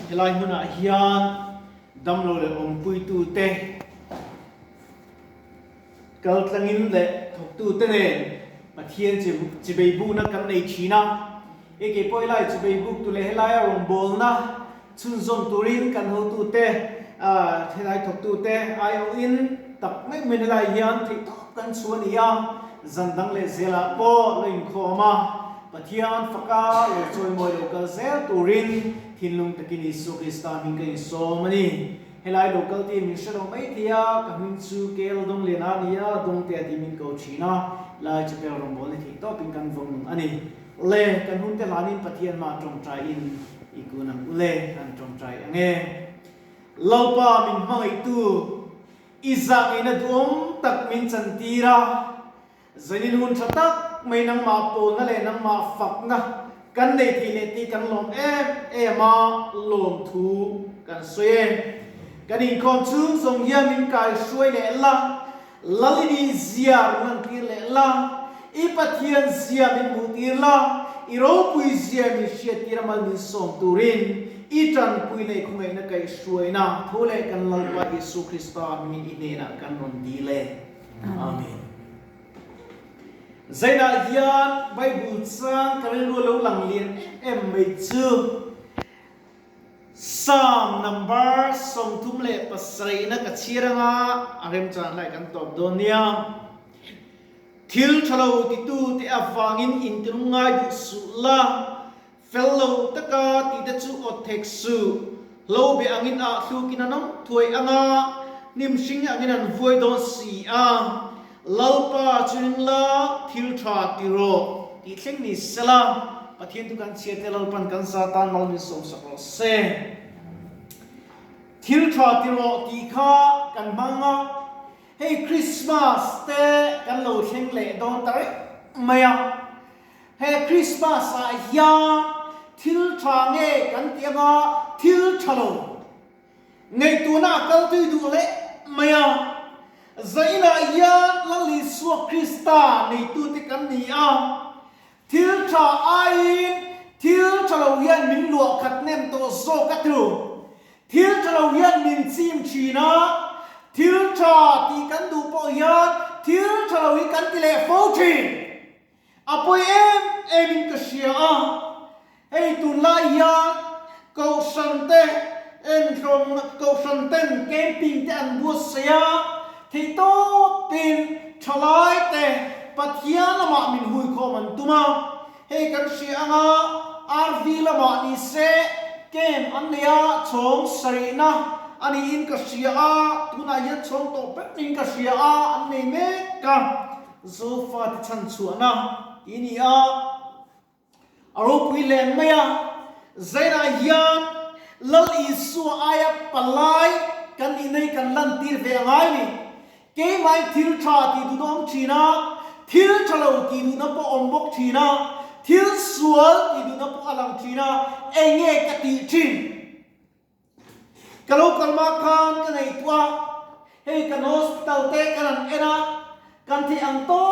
helai huna hian damlo le pui tu te kal tlangin le thok tu te ne pathian chi bei bu na kan nei thina eke poilai chi bei bu tu le helai rong bol na chun zom turin kan ho tu te helai thok tu te ai in tak mai men helai hian thi kan chuan ia zandang le zela po lein khoma pathian faka le choi moi local zel turin thinlung takin Isu Krista min kai so mani helai local team min shalo mai thia kamin chu kel dong le na nia dong te ti min ko china lai chapel rong bol thi to pin kan vong ani le kan hun te lanin pathian ma trong trai in ikunang le kan trong trai ange lopa min mai tu izak ina duom tak min chantira zanin hun thatak mai nang ma po na le nang ma fak na kan nei thi le ti kan lom ma lom thu kan soe kan in khom chu zong ya min kai suai le la lalini zia nang ti le la I pathian zia min mu ti la I ro pui zia min sia ti ra mal min som turin I tan pui nei khungai na kai suai na thole kan lalwa Isu Krista min ine na kan ron di le amen zaina hian Bible chang kan lo lang lien em mai chu Psalm number som thum le pasai na ka chiranga arem chan lai kan top donia thil thalo ti tu te awangin intrungai du su la fellow taka ti da chu othek su lo be angin a thu kinanam thuai anga nim sing angin an voi don si a lalpa churing la thil tha ti ro ti thleng ni sela pathian tu kan chia te lalpan kan satan mal min som sakro se thil tha ti ro ti kha kan manga hey Christmas te kan lo thleng le don tare maya hey Christmas a ya thil tha nge kan tianga thil thalo ngai tu na kal tu du le maya zaina ya lali suak Krista nei tu te kan ni a thil tha ai thil thalo hian min luak khat nem to zo ka tru thil thalo hian min chim china thil tha ti kan du po hian thil thalo hi kan ti le fo thi apoi em in ka sia a ei tu la ya ko sante en from ko santen camping te an bu sia thì to tin chalai te pathian lama min hui kho man tuma he kan si anga RV lama ni se kem ania chong sarina ani in ka sia a tuna ya chong to pet in ka sia a ani me ka zo fa ti chan chuana ini a aro pui len maya zaina yan lal isu aya palai kan inai kan lan tir ve ngai ni ke mai thil tha ti du dom thina thil thalo ti du na po ombok thina thil sual ti du na po alang thina enge ka ti thin kalau kalma khan ka nei tua hey kan hospital te kan era kan thi ang to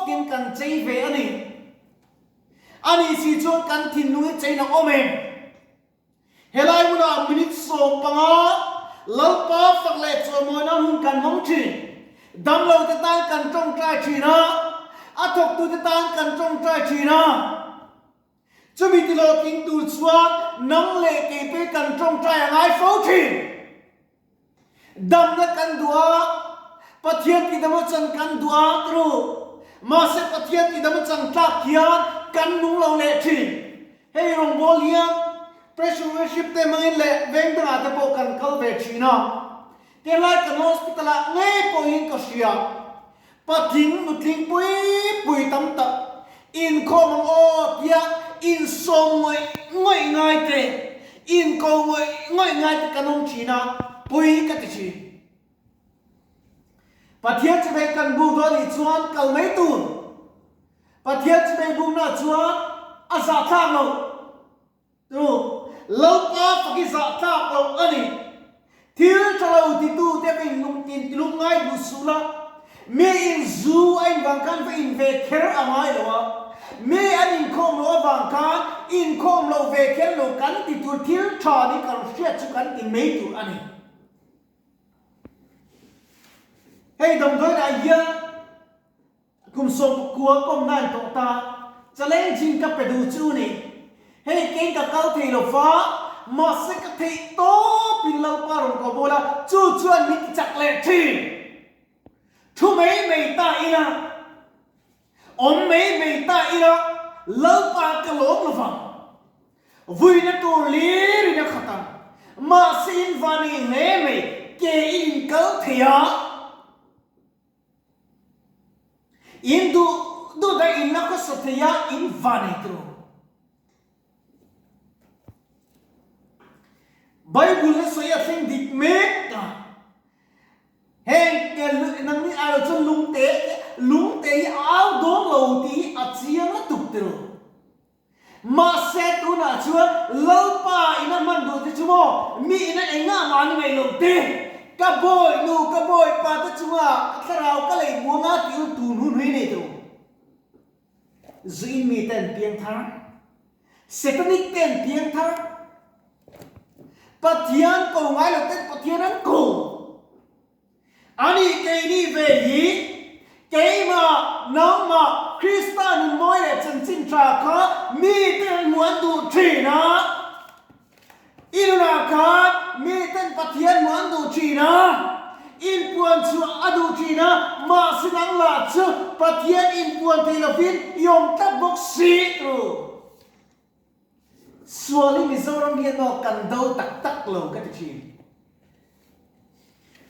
kin kan chei ve ani si chon kan thin nu chei na ome helai muna minute so panga lalpa fakle chomoi na hun kan mong thin dam lo te tan kan trong trai china athok tu te tan kan trong trai china chumi ti lo king tu chuan nang le ke pe kan trong trai ngai fo thi dam na kan dua pathian ti dam chan kan dua tru ma se pathian ti dam chan tak hian kan nung lo le thi hey rong bol hiam pressure worship te mangin le veng da ta po kan kal ve china te lai kan hospital a ngai po in ka sia pathing mutling pui tam ta in khom o tia in song ngoi ngai te in ko ngoi ngai te kanong china pui ka ti chi pathian che kan bu do ni chuan kal mai tun pathian che bu na chuan a za thang lo tu lo pa ki za thang lo ani thil thalo ti tu te bin lung tin ti lung ngai bu sula me in zu ai bang kan fa in ve kher amai lo me an in khom lo wang kan in khom lo ve khen lo kan ti tu thil tha ni kan sia chu kan ti mei tu ani hey dom doi na ya kum so kuwa kom nan to ta chaleng jing ka pe du chu ni hey ken ka kau thei lo fa ma se ka thei to pin lo pa ron ko bola chu chuan ni chak le thi thu mei mei ta ina om mei mei ta ina lo pa ka lom lo fa vui na tu li ri na khatam ma sin vani ne mei ke in kau thea in du da in na ko sothea in vani tro Bible na soya thing dik mek ta heng ke nang ni alo chon lung te au dong lo ti a chiang na tuk tro ma se tu na chua lo pa ina man du ti chumo mi ina enga man ngai lo te ka boy pa ta chua kharau ka lei mo nga ti tu nu hui nei tro zin mi ten piang thar satanic ten piang thar pathian ko ngai lo ten pathian an ko ani ke ni ve hi ke ma nang ma Christian moi le chen chin tra kha mi ten muan du thi na inuna kha mi ten pathian muan du thi na in puan chu adu thi na ma sinang la chu pathian in puan thei lo fin yom tak bok si tru suali Mizoram hian no kan do tak lo ka ti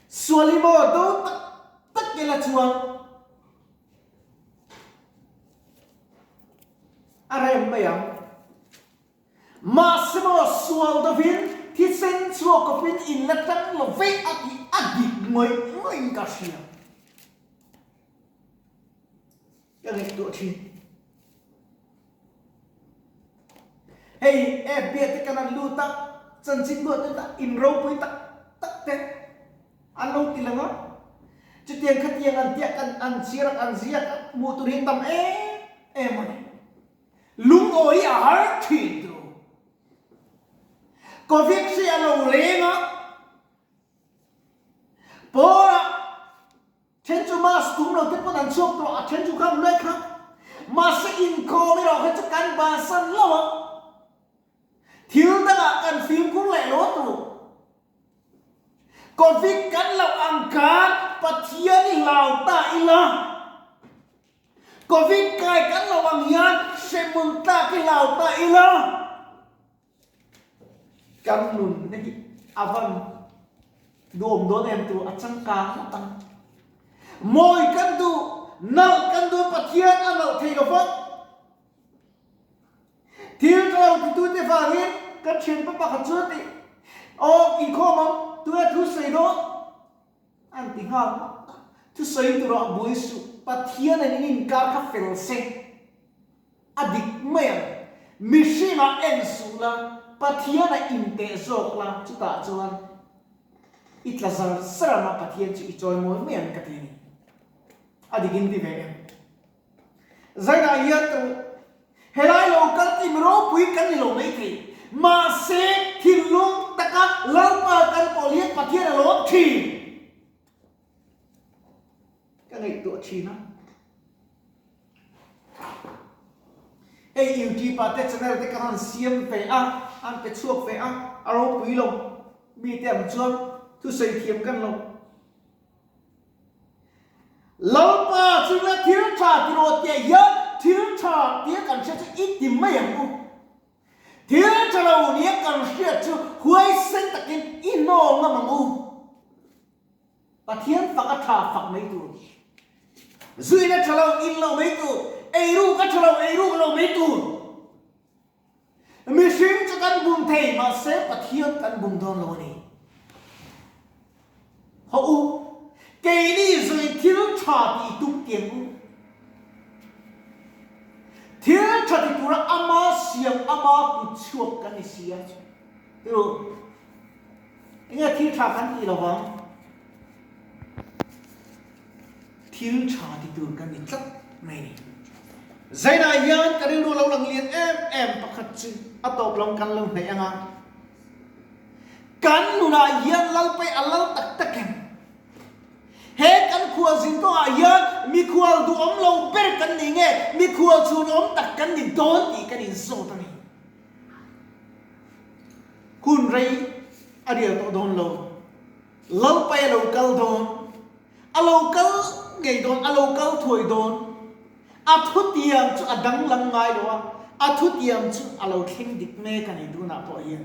suali mo do tak ke la chuang arem mayam ma smo sual do fin thi sen chuo ko pin in la tang lo ve adi ngoi ka sia ya le to thi hey biat kanan lu tak chan chin go ta in ro pui tak te an lo ti langa chu tiang khat tiang an tia kan an sirak an ziak mu tu hin tam ma lung oi ar thi do ko viek si alo lenga pora chen chu mas tum lo te pon an chok to a chen chu kam le kha ma se in ko mi ro ha chu kan ba san lo thiếu ta kan phim cũng lại lố tu còn việc cắn lọc ăn cá pathian ni lao ta ila còn việc cài cắn lọc ăn yan sẽ mừng ta cái lao ta ila cắn nun này avan đom đón em tu achang cá tăng môi cắn tu nal cắn tu pathian ăn lọc thầy có phật thiếu lao thì tu te phang hết các chuyện bắt bắt chuột đi ô in kho mong tu thu sei đó anh tiếng hào thu sei tu rõ bui su pathian này in car khắp phèn se adik mày mishima en su la pathian này in te zok la chu ta chuan itla zar sarama pathian chu ichoi moi men ka ti ni adik in ti ve zaina hiat helai lo kal ti mro pui kan ni lo nei thi ma se thil lung taka lampa kan poliet pathian lo thi ka ngai tu thi na ei yêu ti pa te channel te kan siam fe an pe chuak fe aro pui lo mi tem chuan thu sei thiam kan lo lampa chu la thil tha ti ro te ya thiếu cha tiếng cần sẽ ít tìm mấy em không thiếu cha lâu nia cần sẽ chú huay sinh tắc in ino ngâm bằng u và thiên phật thà phật mấy tu duy na cha lâu in lâu mấy tu eru các cha lâu eru lâu mấy tu mi sim cho căn bùn thầy mà sẽ và thiên căn bùn thon lâu này họ u cái đi rồi thiếu cha thì tung tiền u thiếu cha thì tu ra ama siam ama tu chuộc cái này xia rồi nghe thiếu cha cái gì đâu vâng thiếu cha thì tu cái này chắc này zaina yan karin ru lo lang lian em pakhat chi atop long kan lo nei anga kan nuna yan lalpai alal tak taken he kan khual zin to ayan mi khual du om lo ber kan ni nge mi khual chun om tak kan ni don ti kan in so ta ni kun rei aria to don lo lalpai lo kal don alo kal ngei don alo kal thoi don athutiam chu adang lam ngai lo athutiam chu alo khing dik me kan i du na po hian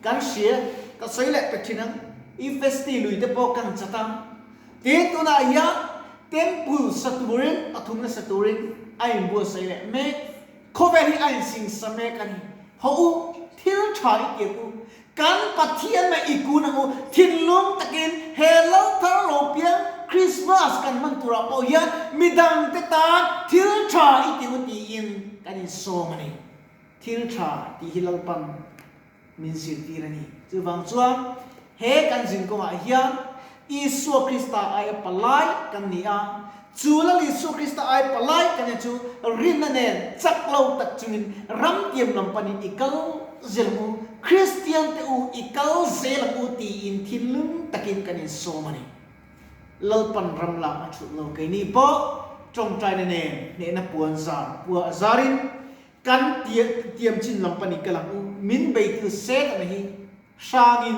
kan sia ka soile pethinang I festi lui te po kan chatam te to na ya temple saturin athumna saturin ai bu soile me khoveri ai sing same kan ho thil thai ke ku kan pathian ma ikuna u thinlum takin hello tharo pia Christmas kan man tura po ya midang te ta thil thai ti u ti in kan in so mani thil tha ti hilal pan min sir ti rani chu wang chuan he kan jin ko ma hian Isu Krista ay palai kan nia chula Isu Krista ay palai kan chu rinane chaklo tak chungin ram tiam lam panin ikal zelmu Christian te u ikal zel u ti in thinlum takin kan in so mani lalpan ram la chu lo kai ni po trong trai ne na puan zar pu zarin kan tiam chin lam panin kalang u min bei tu se ta hi sangin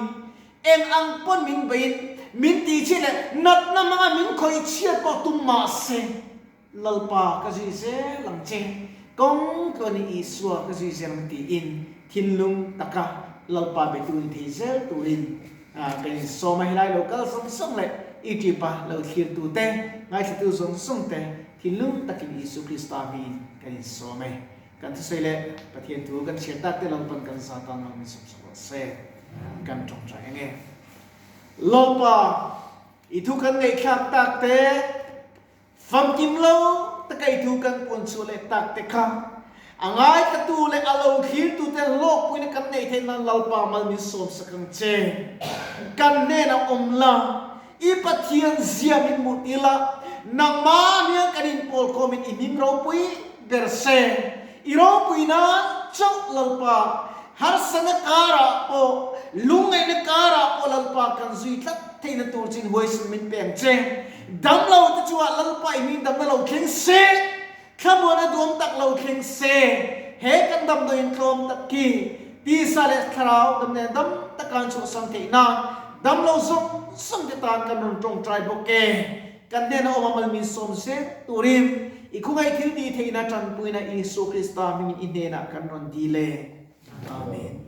em ang pon min bei min ti chi le nat na mga min khoi chia ko tum ma se lalpa ka ji se lang che kong ko ni iswa ka ji se lang ti in thinlung taka lalpa be tu ti zel tu in ka ni so mai lai local song song le iti pa lo khir tu te ngai se tu song song te thinlung takin Isu Krista mi ka ni so mai kan tu se le pathian tu kan sia ta te lang pan kan sa ta ma mi sop sop se kan trong tra nge Lopa itu kan ngai khak tak te fam kim lo ta kai tu kan pon chu le tak te kha angai ka tu le alo khir tu te lok puin kan nei the nan lalpa mal mi som sakang che kan ne na omla I pathian zia min mutila nang ma nia kanin pol komin inim ro pui berse iro pui na chok lalpa har sana kara po lungai na kara po lalpa kan zui tlat thei na tur chin voice min peng che dam lo ta chuwa lalpa I min dam lo kheng se khamo na dom tak lo kheng se he kan dam do in klom tak ki ti sa le tharau dam ne dam takan chu sang thei na dam lo zong sang te tan kan ron tong trai bo ke kan ne na omal min som se turim ikhungai thil ti thei na tran puina Isu Krista min ine na kan ron di le Amen.